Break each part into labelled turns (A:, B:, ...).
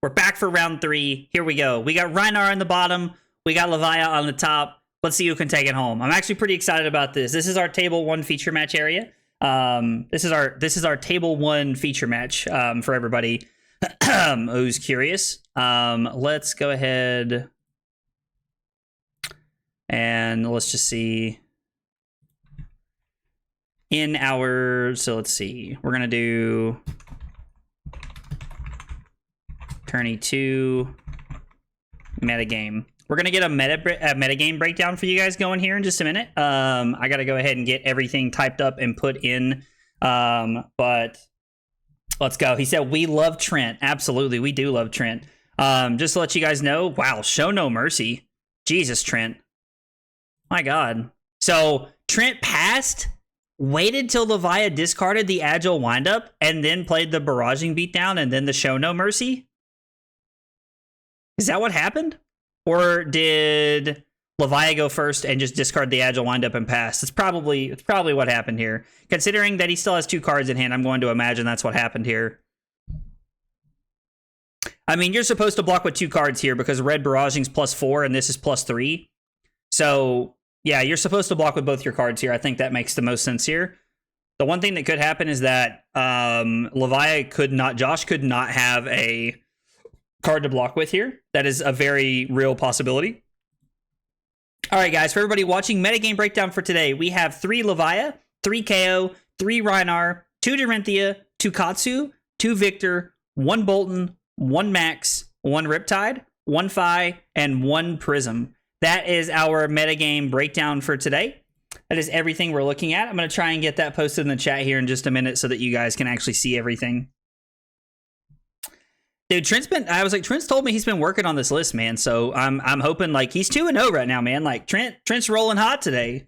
A: We're back for round 3. Here we go. We got Rhinar on the bottom. We got Levia on the top. Let's see who can take it home. I'm actually pretty excited about this. This is our table 1 feature match area. This is our table 1 feature match for everybody who's curious. Let's go ahead and let's just see. So let's see. We're going to do Tourney 2 metagame. We're going to get a metagame breakdown for you guys going here in just a minute. I got to go ahead and get everything typed up and put in. But let's go. He said, we love Trent. Absolutely. We do love Trent. Just to let you guys know. Wow. Show no mercy. Jesus, Trent. My God. So Trent passed, waited till Levia discarded the agile windup, and then played the barraging beatdown and then the show no mercy. Is that what happened? Or did Levia go first and just discard the agile windup and pass? It's probably what happened here. Considering that he still has 2 cards in hand, I'm going to imagine that's what happened here. I mean, you're supposed to block with 2 cards here because red barraging's +4 and this is +3. So, yeah, you're supposed to block with both your cards here. I think that makes the most sense here. The one thing that could happen is that Josh could not have a card to block with here. That is a very real possibility. All right, guys, for everybody watching, metagame breakdown for today, we have 3 Levia, 3 KO, 3 Rhinar, 2 Dorinthia, 2 Katsu, 2 Victor, 1 Bolton, 1 Max, 1 Riptide, 1 Phi, and 1 Prism. That is our metagame breakdown for today. That is everything we're looking at. I'm going to try and get that posted in the chat here in just a minute so that you guys can actually see everything. Dude, Trent's told me he's been working on this list, man. So I'm hoping, like, he's 2-0 right now, man. Like, Trent's rolling hot today.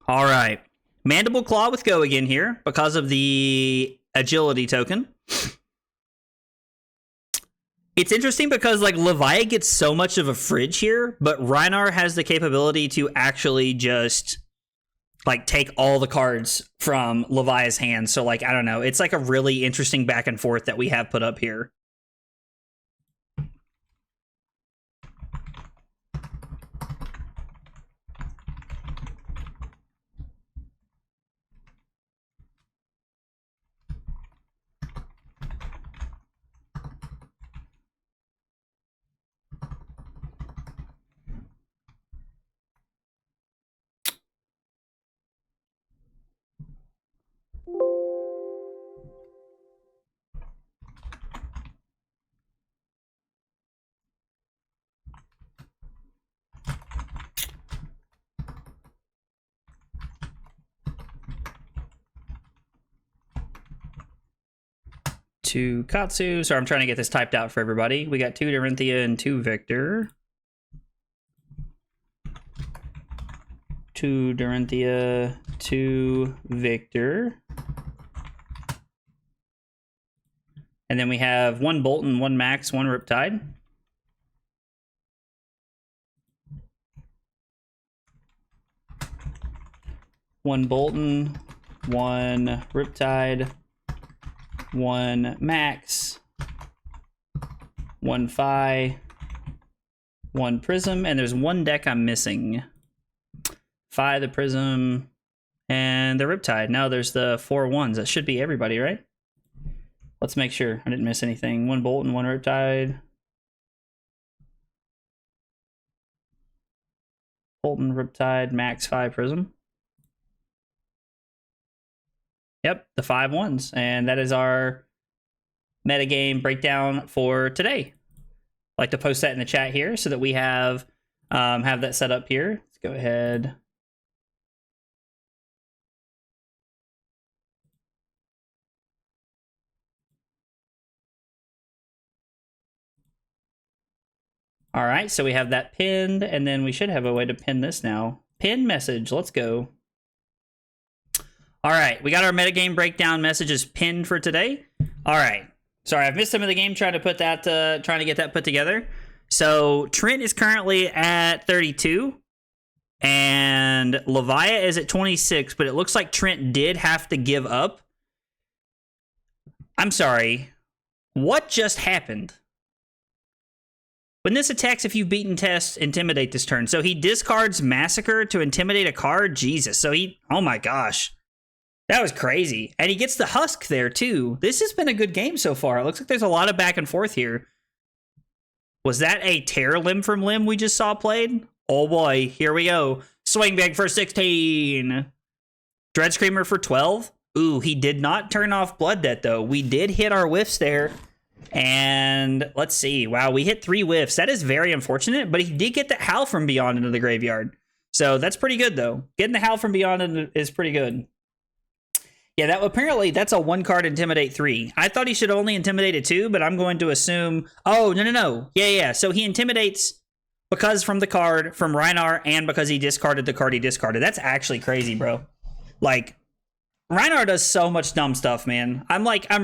A: All right. Mandible Claw with Go again here because of the agility token. It's interesting because, like, Levia gets so much of a fridge here, but Rhinar has the capability to actually just, like, take all the cards from Levia's hand. So, like, I don't know. It's, like, a really interesting back and forth that we have put up here. Two Katsu. So I'm trying to get this typed out for everybody. We got 2 Dorinthia and 2 Victor. 2 Dorinthia, 2 Victor. And then we have 1 Bolton, 1 Max, 1 Riptide. One Bolton, 1 Riptide, 1 Max, 1 Phi, 1 Prism, and there's 1 deck I'm missing. Phi, the Prism, and the Riptide. Now there's the 4 ones. That should be everybody, right? Let's make sure I didn't miss anything. 1 Bolton, 1 Riptide. Bolton, Riptide, Max, Phi, Prism. Yep, the 5 ones. And that is our metagame breakdown for today. I'd like to post that in the chat here so that we have that set up here. Let's go ahead. All right, so we have that pinned, and then we should have a way to pin this now. Pin message, let's go. All right, we got our metagame breakdown messages pinned for today. All right, sorry, I've missed some of the game trying to get that put together. So Trent is currently at 32. And Levia is at 26, but it looks like Trent did have to give up. I'm sorry. What just happened? When this attacks, if you've beaten test, intimidate this turn. So he discards Massacre to intimidate a card? Jesus. So he... Oh my gosh. That was crazy. And he gets the Husk there too. This has been a good game so far. It looks like there's a lot of back and forth here. Was that a Terror Limb from Limb we just saw played? Oh boy, here we go. Swing back for 16. Dread Screamer for 12. Ooh, he did not turn off Blood Debt though. We did hit our whiffs there. And let's see. Wow, we hit 3 whiffs. That is very unfortunate, but he did get the Howl from Beyond into the graveyard. So that's pretty good though. Getting the Howl from Beyond is pretty good. Yeah, that apparently that's a 1-card Intimidate 3. I thought he should only intimidate a 2, but I'm going to assume... Oh, no. Yeah. So he intimidates because from the card, from Rhinar, and because he discarded the card he discarded. That's actually crazy, bro. Like, Rhinar does so much dumb stuff, man. I'm like, there's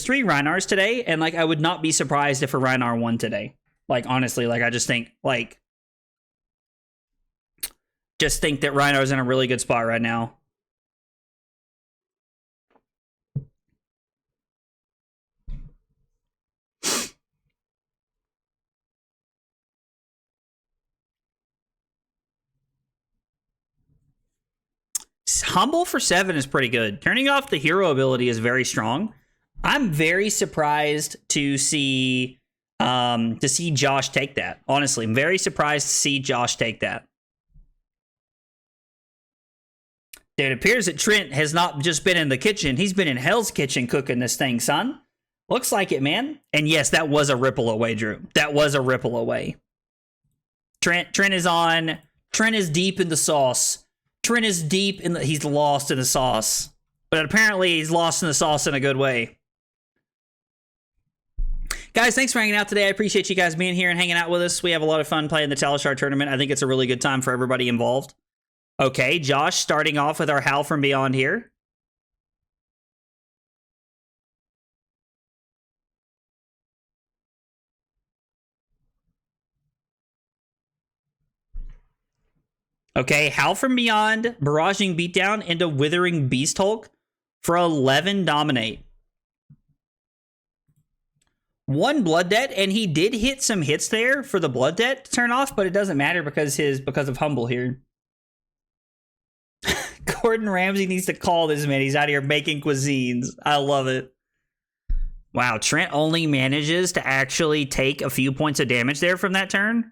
A: 3 Rhinars today, and like, I would not be surprised if a Rhinar won today. Like, honestly, like, I just think that Rhinar's in a really good spot right now. Humble for 7 is pretty good. Turning off the hero ability is very strong. I'm very surprised to see Josh take that. Honestly, I'm very surprised to see Josh take that. It appears that Trent has not just been in the kitchen. He's been in Hell's Kitchen cooking this thing, son. Looks like it, man. And yes, that was a ripple away, Drew. That was a ripple away. Trent is on. Trent is deep in the sauce. Trent is deep in the... He's lost in the sauce. But apparently he's lost in the sauce in a good way. Guys, thanks for hanging out today. I appreciate you guys being here and hanging out with us. We have a lot of fun playing the Talishar tournament. I think it's a really good time for everybody involved. Okay, Josh starting off with our Howl from Beyond here. Okay, Howl from Beyond, Barraging Beatdown into Withering Beast Hulk for 11 Dominate. 1 Blood Debt, and he did hit some hits there for the Blood Debt to turn off, but it doesn't matter because of Humble here. Gordon Ramsay needs to call this man. He's out here making cuisines. I love it. Wow, Trent only manages to actually take a few points of damage there from that turn.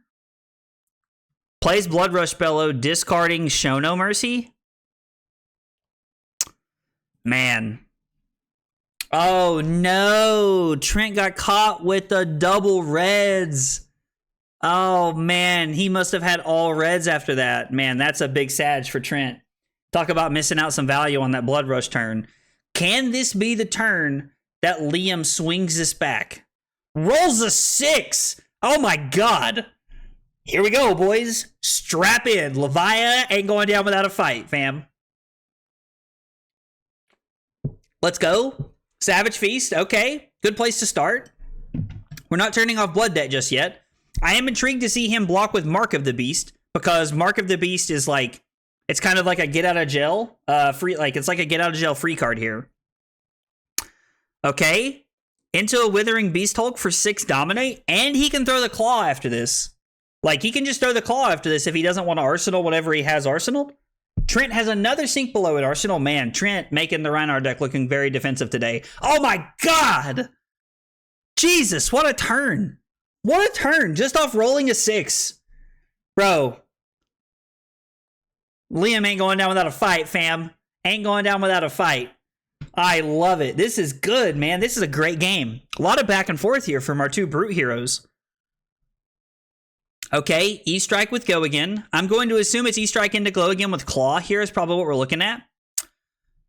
A: Plays Blood Rush Bellow, discarding Show No Mercy. Man. Oh no, Trent got caught with the double reds. Oh man, he must have had all reds after that. Man, that's a big sag for Trent. Talk about missing out some value on that Blood Rush turn. Can this be the turn that Liam swings this back? Rolls a 6. Oh my god. Here we go, boys. Strap in. Levia ain't going down without a fight, fam. Let's go. Savage Feast. Okay. Good place to start. We're not turning off Blood Debt just yet. I am intrigued to see him block with Mark of the Beast, because Mark of the Beast is like, it's kind of like a get out of jail free, like it's like a get out of jail free card here. Okay. Into a Withering Beast Hulk for 6 Dominate, and he can throw the Claw after this. Like, he can just throw the Claw after this if he doesn't want to Arsenal whatever he has Arsenal. Trent has another Sink Below at Arsenal. Man, Trent making the Rhinar deck looking very defensive today. Oh my god! Jesus, what a turn. What a turn, just off rolling a 6. Bro. Liam ain't going down without a fight, fam. Ain't going down without a fight. I love it. This is good, man. This is a great game. A lot of back and forth here from our 2 Brute heroes. Okay, E-Strike with Go Again. I'm going to assume it's E-Strike into Glow Again with Claw here is probably what we're looking at.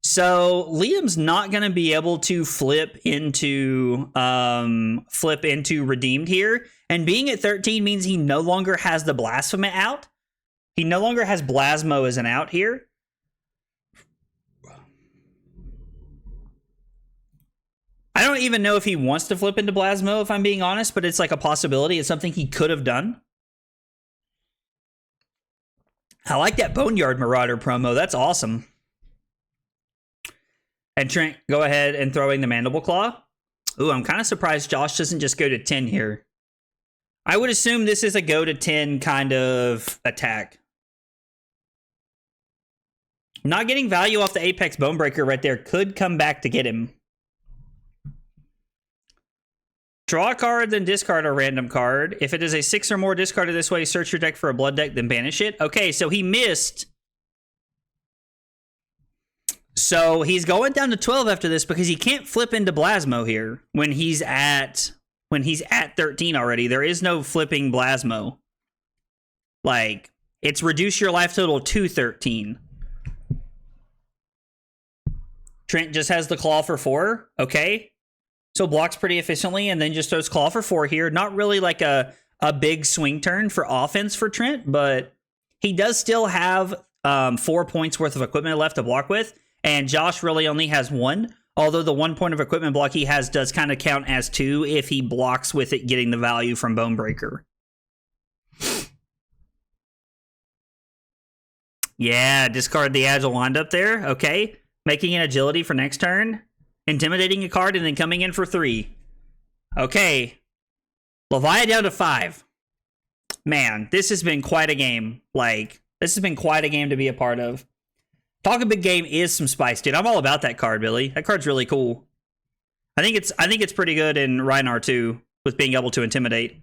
A: So Liam's not going to be able to flip into Redeemed here. And being at 13 means he no longer has the Blasphemous out. He no longer has Blasmo as an out here. I don't even know if he wants to flip into Blasmo, if I'm being honest, but it's like a possibility. It's something he could have done. I like that Boneyard Marauder promo. That's awesome. And Trent, go ahead and throwing the Mandible Claw. Ooh, I'm kind of surprised Josh doesn't just go to 10 here. I would assume this is a go to 10 kind of attack. Not getting value off the Apex Bonebreaker right there could come back to get him. Draw a card, then discard a random card. If it is a 6 or more discarded this way, search your deck for a blood deck, then banish it. Okay, so he missed. So he's going down to 12 after this because he can't flip into Blasmo here when he's at 13 already. There is no flipping Blasmo. Like, it's reduce your life total to 13. Trent just has the Claw for 4. Okay. So blocks pretty efficiently and then just throws Claw for 4 here. Not really like a big swing turn for offense for Trent, but he does still have 4 points worth of equipment left to block with. And Josh really only has 1. Although the 1 point of equipment block he has does kind of count as 2 if he blocks with it getting the value from Bonebreaker. Yeah, discard the Agile windup there. Okay. Making an agility for next turn. Intimidating a card and then coming in for 3. Okay. Levia down to 5. Man, this has been quite a game. Like, this has been quite a game to be a part of. Talk a big game is some spice, dude. I'm all about that card, Billy. That card's really cool. I think it's pretty good in Rhinar too, with being able to intimidate.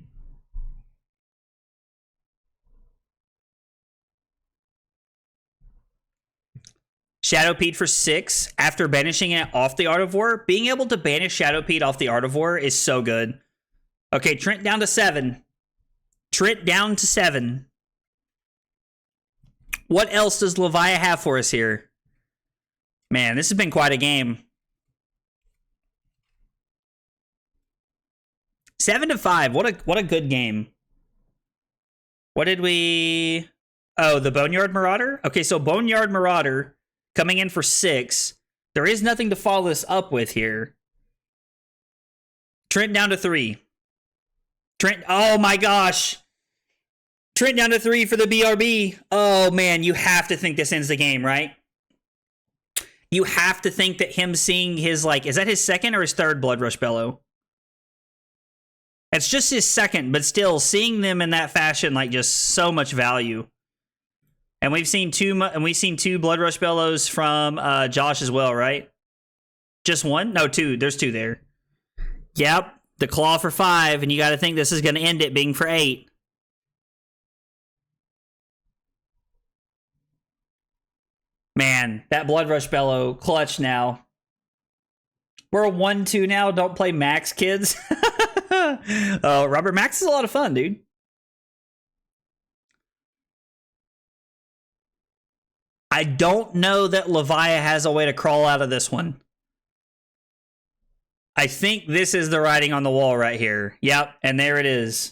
A: Shadowpede for 6 after banishing it off the Art of War. Being able to banish Shadowpede off the Art of War is so good. Okay, Trent down to 7. Trent down to 7. What else does Levia have for us here? Man, this has been quite a game. 7 to 5. What a good game. What did we... Oh, the Boneyard Marauder? Okay, so Boneyard Marauder coming in for 6. There is nothing to follow this up with here. Trent down to 3. Trent... Oh my gosh! Trent down to 3 for the BRB. Oh, man, you have to think this ends the game, right? You have to think that him seeing his, like, is that his second or his third Blood Rush Bellow? It's just his second, but still, seeing them in that fashion, like, just so much value. And we've seen two Blood Rush Bellows from Josh as well, right? Just one? No, 2. There's 2 there. Yep, the Claw for 5, and you got to think this is going to end it being for 8. Man, that Blood Rush Bellow clutch now. We're a 1-2 now. Don't play Max, kids. Robert, Max is a lot of fun, dude. I don't know that Levia has a way to crawl out of this one. I think this is the writing on the wall right here. Yep, and there it is.